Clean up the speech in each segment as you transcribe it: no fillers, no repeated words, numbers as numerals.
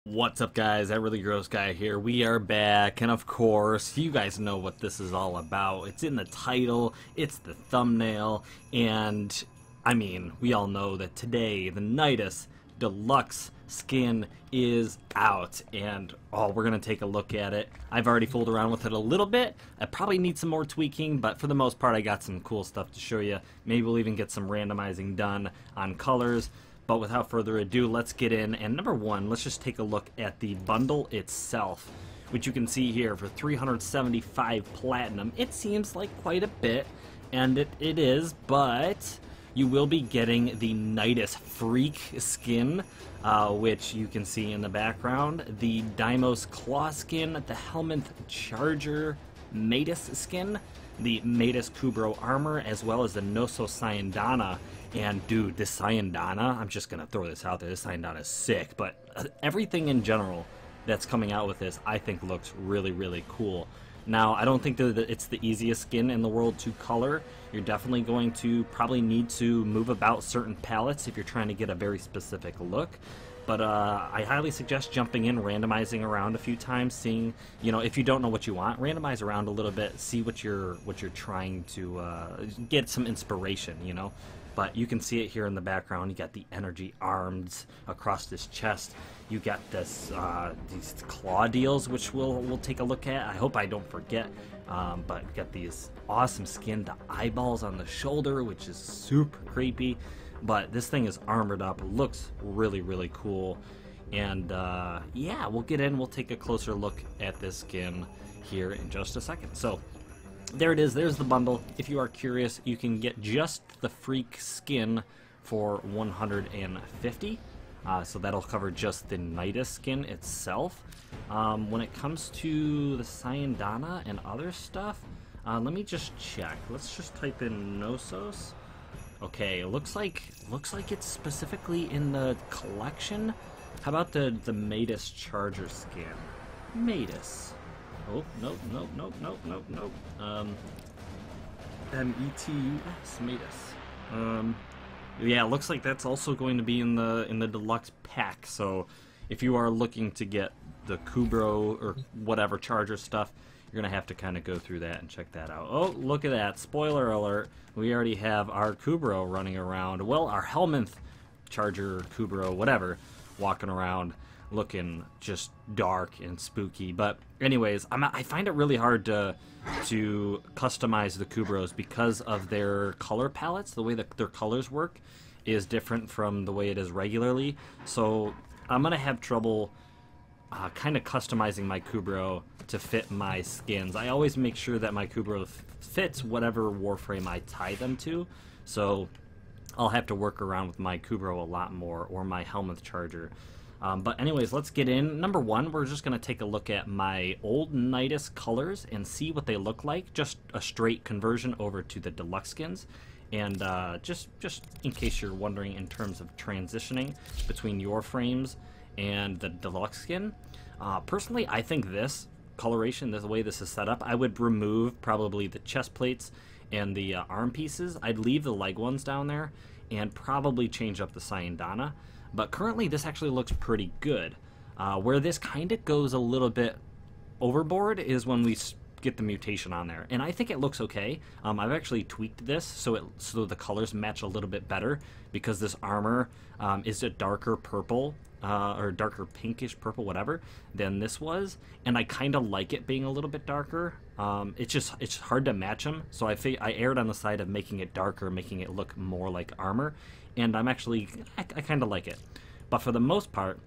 What's up, guys? That really gross guy here. We are back, and of course, you guys know what this is all about. It's in the title, it's the thumbnail, and I mean, we all know that today the Nidus Deluxe skin is out, and we're gonna take a look at it. I've already fooled around with it a little bit. I probably need some more tweaking, but for the most part, I got some cool stuff to show you. Maybe we'll even get some randomizing done on colors. But without further ado, let's get in, and number one, let's just take a look at the bundle itself, which you can see here for 375 platinum. It seems like quite a bit, and it is, but you will be getting the Nidus Phryke skin, which you can see in the background, the Deimos Claw skin, the Helminth Charger Matus skin, the Matus Kubro armor, as well as the Noso Sayandana. And dude, this Sayandana, I'm just gonna throw this out there, this Sayandana is sick, but everything in general that's coming out with this I think looks really, really cool. Now, I don't think that it's the easiest skin in the world to color. You're definitely going to probably need to move about certain palettes if you're trying to get a very specific look. But I highly suggest jumping in, randomizing around a few times, seeing, you know, if you don't know what you want, randomize around a little bit, see what you're trying to get some inspiration, you know. But you can see it here in the background. You got the energy arms across this chest. You got this these claw deals, which we'll take a look at. I hope I don't forget. But you got these awesome skin, the eyeballs on the shoulder, which is super creepy. But this thing is armored up. It looks really, really cool. And yeah, we'll get in. We'll take a closer look at this skin here in just a second. So there it is. There's the bundle. If you are curious, you can get just the Phryke skin for 150. So that'll cover just the Nidus skin itself. When it comes to the Sayandana and other stuff, let me just check. Let's just type in Nosos. Okay, looks like it's specifically in the collection. How about the Matus Charger skin? Matus. Oh, nope. M-E-T-U-S, Matus. Yeah, it looks like that's also going to be in the deluxe pack. So if you are looking to get the Kubro or whatever Charger stuff, you're gonna have to kind of go through that and check that out. Oh, look at that! Spoiler alert: we already have our Kubro running around. Well, our Helminth Charger Kubro, whatever, walking around, looking just dark and spooky. But anyways, I find it really hard to customize the Kubros because of their color palettes. The way that their colors work is different from the way it is regularly. So I'm gonna have trouble kind of customizing my Kubro to fit my skins. I always make sure that my Kubro fits whatever Warframe I tie them to. So I'll have to work around with my Kubro a lot more, or my Helminth Charger. But anyways, let's get in. Number one, we're just going to take a look at my old Nidus colors and see what they look like. Just a straight conversion over to the deluxe skins. And just in case you're wondering in terms of transitioning between your frames and the deluxe skin, personally, I think this coloration, the way this is set up, I would remove probably the chest plates and the arm pieces. I'd leave the leg ones down there and probably change up the Sayandana. But currently, this actually looks pretty good. Where this kind of goes a little bit overboard is when we get the mutation on there, and I think it looks okay. I've actually tweaked this so the colors match a little bit better, because this armor is a darker purple or darker pinkish purple, whatever, than this was, and I kind of like it being a little bit darker. It's hard to match them, so I erred on the side of making it darker, making it look more like armor, and I kind of like it. But for the most part,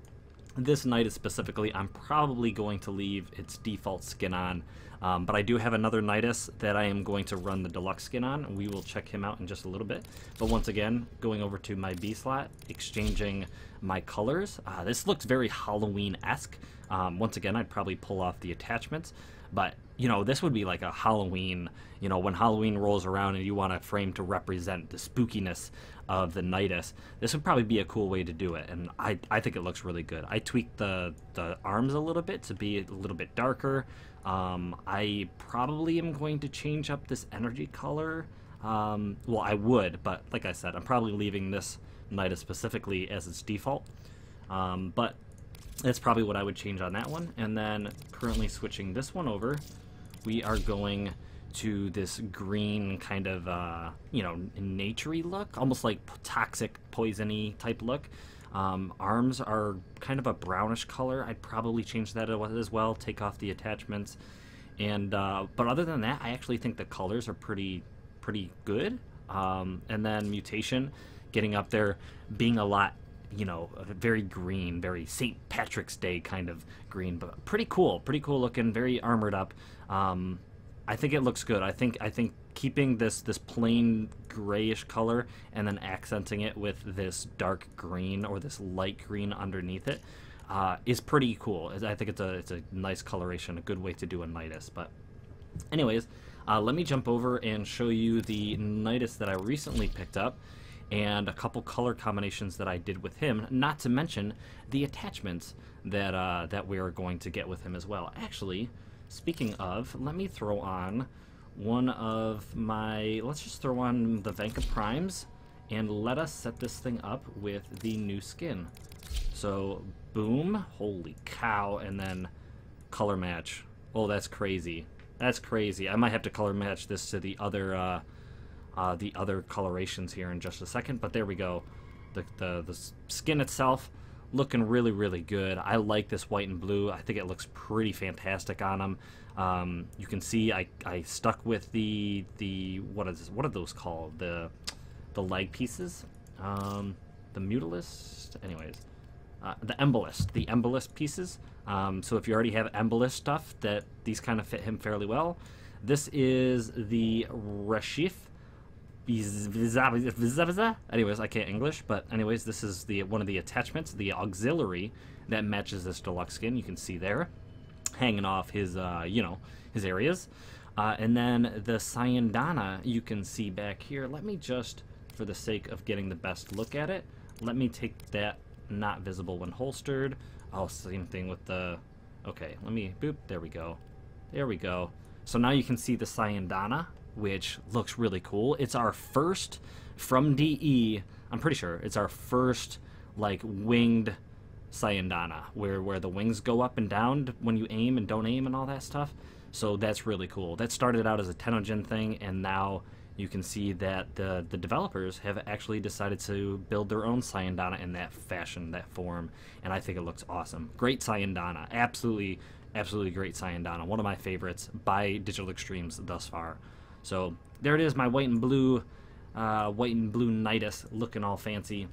this Nidus specifically, I'm probably going to leave its default skin on. But I do have another Nidus that I am going to run the deluxe skin on. We will check him out in just a little bit. But once again, going over to my B slot, exchanging my colors. This looks very Halloween-esque. Once again, I'd probably pull off the attachments. But, you know, this would be like a Halloween, you know, when Halloween rolls around and you want a frame to represent the spookiness of the Nidus, this would probably be a cool way to do it, and I think it looks really good. I tweaked the arms a little bit to be a little bit darker. I probably am going to change up this energy color. Well, I would, but like I said, I'm probably leaving this Nidus specifically as its default. But That's probably what I would change on that one. And then currently switching this one over, we are going to this green kind of, you know, naturey look, almost like toxic, poisony type look. Arms are kind of a brownish color. I'd probably change that as well, take off the attachments. And but other than that, I actually think the colors are pretty good. And then mutation, getting up there, being a lot, you know, very green, very St. Patrick's Day kind of green, but pretty cool looking, very armored up. I think it looks good. I think keeping this plain grayish color and then accenting it with this dark green or this light green underneath it is pretty cool. I think it's a nice coloration, a good way to do a Nidus. But anyways, let me jump over and show you the Nidus that I recently picked up and a couple color combinations that I did with him, not to mention the attachments that we are going to get with him as well. Actually, speaking of, let me throw on one of my, let's just throw on the Vanka Primes and let us set this thing up with the new skin. So, boom, holy cow, and then color match. Oh, that's crazy. That's crazy. I might have to color match this to the other colorations here in just a second, but there we go. The skin itself looking really good. I like this white and blue. I think it looks pretty fantastic on him. You can see I stuck with the what are those called, the leg pieces, the mutilist, anyways, the embolist pieces. So if you already have embolist stuff, that these kind of fit him fairly well. This is the Reshif. Anyways, I can't English, but anyways, this is one of the attachments, the auxiliary that matches this deluxe skin. You can see there, hanging off his, you know, his areas. And then the Sayandana, you can see back here. Let me just, for the sake of getting the best look at it, let me take that not visible when holstered. Oh, same thing with the, okay, let me, boop, there we go. There we go. So now you can see the Sayandana, which looks really cool. It's our first, from DE, I'm pretty sure, it's our first, like, winged Sayandana, where the wings go up and down when you aim and don't aim and all that stuff. So that's really cool. That started out as a Tenogen thing, and now you can see that the developers have actually decided to build their own Sayandana in that fashion, that form, and I think it looks awesome. Great Sayandana. Absolutely great Sayandana. One of my favorites by Digital Extremes thus far. So there it is, my white and blue Nidus, looking all fancy.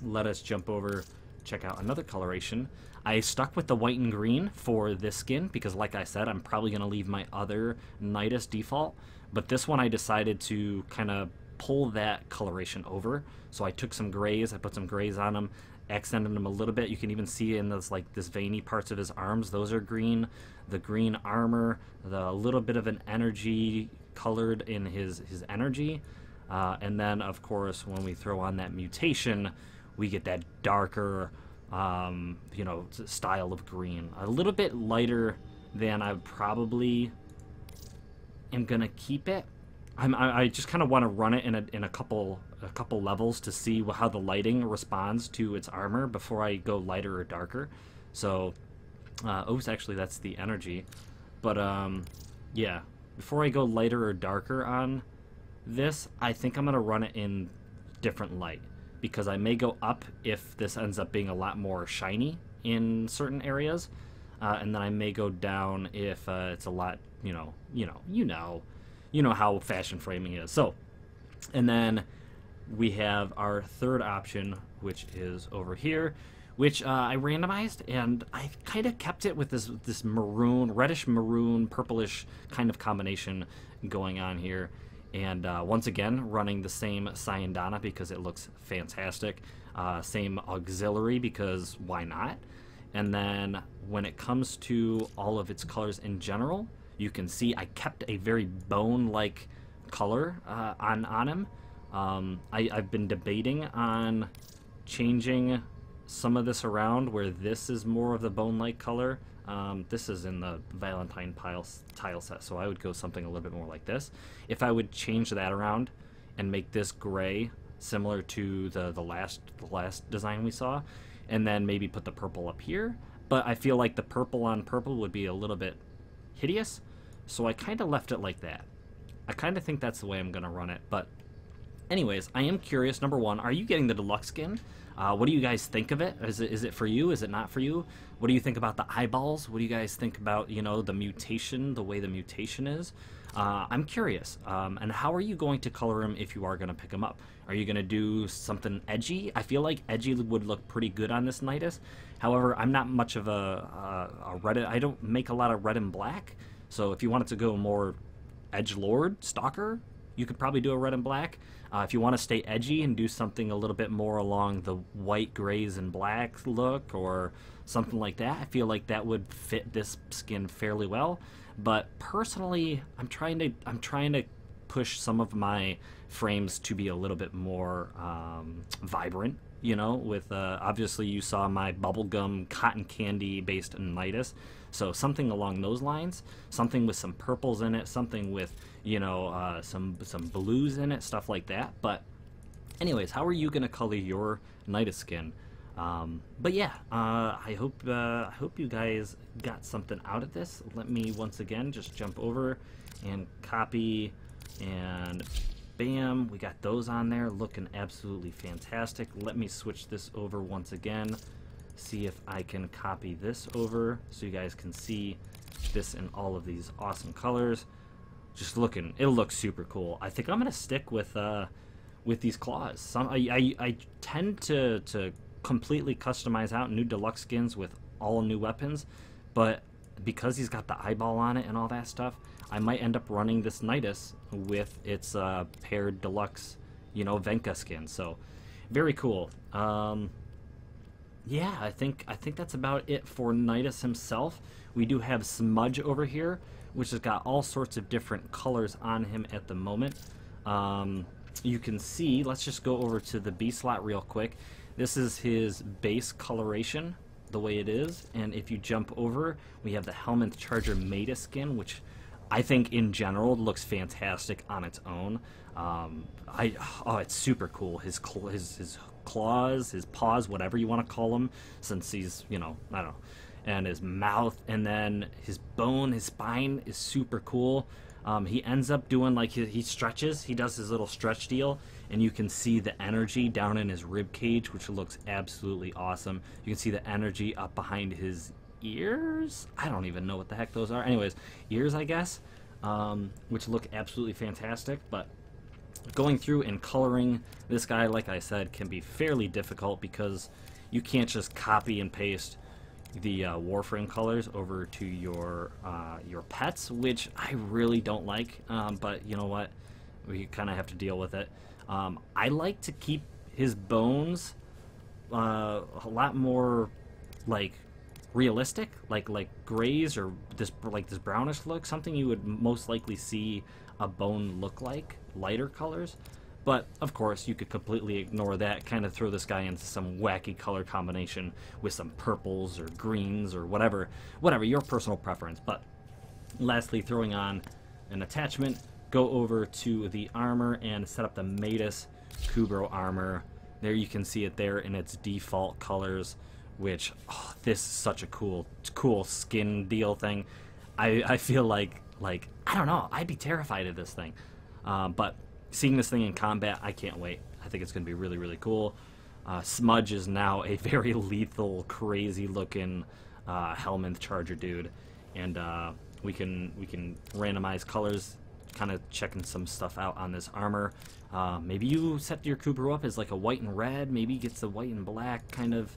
Let us jump over, check out another coloration. I stuck with the white and green for this skin because, like I said, I'm probably going to leave my other Nidus default. But this one I decided to kind of pull that coloration over. So I took some grays, I put some grays on them, accented them a little bit. You can even see in this, like, this veiny parts of his arms, those are green. The green armor, the little bit of an energy colored in his energy. And then, of course, when we throw on that mutation, we get that darker, you know, style of green. A little bit lighter than I probably am gonna keep it. I just kind of want to run it in a couple levels to see how the lighting responds to its armor before I go lighter or darker. So, actually that's the energy, but yeah, before I go lighter or darker on this, I think I'm gonna run it in different light because I may go up if this ends up being a lot more shiny in certain areas, and then I may go down if it's a lot, you know how fashion framing is. So, and then we have our third option, which is over here, which I randomized, and I kind of kept it with this maroon, reddish maroon, purplish kind of combination going on here. And once again, running the same Sayandana because it looks fantastic. Same auxiliary because why not? And then when it comes to all of its colors in general, you can see I kept a very bone-like color on him. I've been debating on changing some of this around where this is more of the bone-like color. This is in the Valentine tile set, so I would go something a little bit more like this. If I would change that around and make this gray similar to the last design we saw, and then maybe put the purple up here, but I feel like the purple on purple would be a little bit hideous, so I kind of left it like that. I kind of think that's the way I'm going to run it, but anyways, I am curious. Number one, are you getting the deluxe skin? What do you guys think of it? Is it for you? Is it not for you? What do you think about the eyeballs? What do you guys think about, you know, the mutation, the way the mutation is? I'm curious. And how are you going to color him if you are going to pick him up? Are you going to do something edgy? I feel like edgy would look pretty good on this Nidus. However, I'm not much of a red. I don't make a lot of red and black. So if you wanted to go more edgelord, stalker, you could probably do a red and black. If you want to stay edgy and do something a little bit more along the white, grays, and black look or something like that, I feel like that would fit this skin fairly well. But personally, I'm trying to push some of my frames to be a little bit more vibrant. You know, with obviously you saw my bubblegum cotton candy based Nidus. So something along those lines, something with some purples in it, something with, you know, some blues in it, stuff like that. But anyways, how are you gonna color your Nidus skin? But yeah, I hope you guys got something out of this. Let me once again just jump over and copy, and bam, we got those on there, looking absolutely fantastic. Let me switch this over once again. See if I can copy this over so you guys can see this in all of these awesome colors. Just looking, it looks super cool. I think I'm gonna stick with these claws. I tend to completely customize out new deluxe skins with all new weapons, but because he's got the eyeball on it and all that stuff, I might end up running this Nidus with its paired deluxe, you know, Venka skin. So very cool. Yeah, I think that's about it for Nidus himself. We do have Smudge over here, which has got all sorts of different colors on him at the moment. You can see, let's just go over to the B slot real quick. This is his base coloration, the way it is, and if you jump over, we have the Helminth Charger Meta skin, which I think in general looks fantastic on its own. It's super cool. His claws, his paws, whatever you want to call them, since he's, you know, I don't know, and his mouth, and then his bone, his spine is super cool. He ends up doing like he stretches, he does his little stretch deal, and you can see the energy down in his rib cage, which looks absolutely awesome. You can see the energy up behind his ears. I don't even know what the heck those are. Anyways, ears, I guess, which look absolutely fantastic. But going through and coloring this guy, like I said, can be fairly difficult because you can't just copy and paste the Warframe colors over to your pets, which I really don't like, but you know what, we kind of have to deal with it. I like to keep his bones a lot more like realistic, like grays, or this brownish look, something you would most likely see a bone look like, lighter colors. But of course, you could completely ignore that, kind of throw this guy into some wacky color combination with some purples or greens or whatever your personal preference. But lastly, throwing on an attachment, go over to the armor and set up the Nidus Kubro armor. There you can see it there in its default colors, which, this is such a cool skin deal thing. I feel like I don't know, I'd be terrified of this thing. But seeing this thing in combat, I can't wait. I think it's going to be really, really cool. Smudge is now a very lethal, crazy-looking Helminth Charger dude, and we can randomize colors, kind of checking some stuff out on this armor. Maybe you set your Kubro up as like a white and red. Maybe it gets the white and black kind of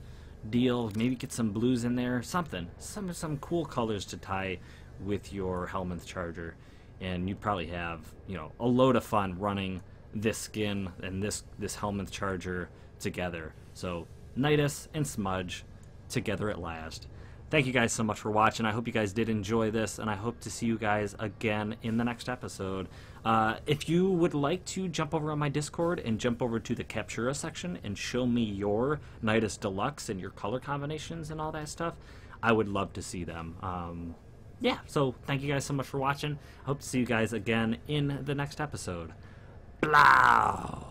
deal. Maybe get some blues in there. Some cool colors to tie with your Helminth Charger. And you probably have, you know, a load of fun running this skin and this Helminth Charger together. So Nidus and Smudge together at last. Thank you guys so much for watching. I hope you guys did enjoy this, and I hope to see you guys again in the next episode. If you would like to jump over on my Discord and jump over to the Captura section and show me your Nidus Deluxe and your color combinations and all that stuff, I would love to see them. Yeah, so thank you guys so much for watching. I hope to see you guys again in the next episode. Blah!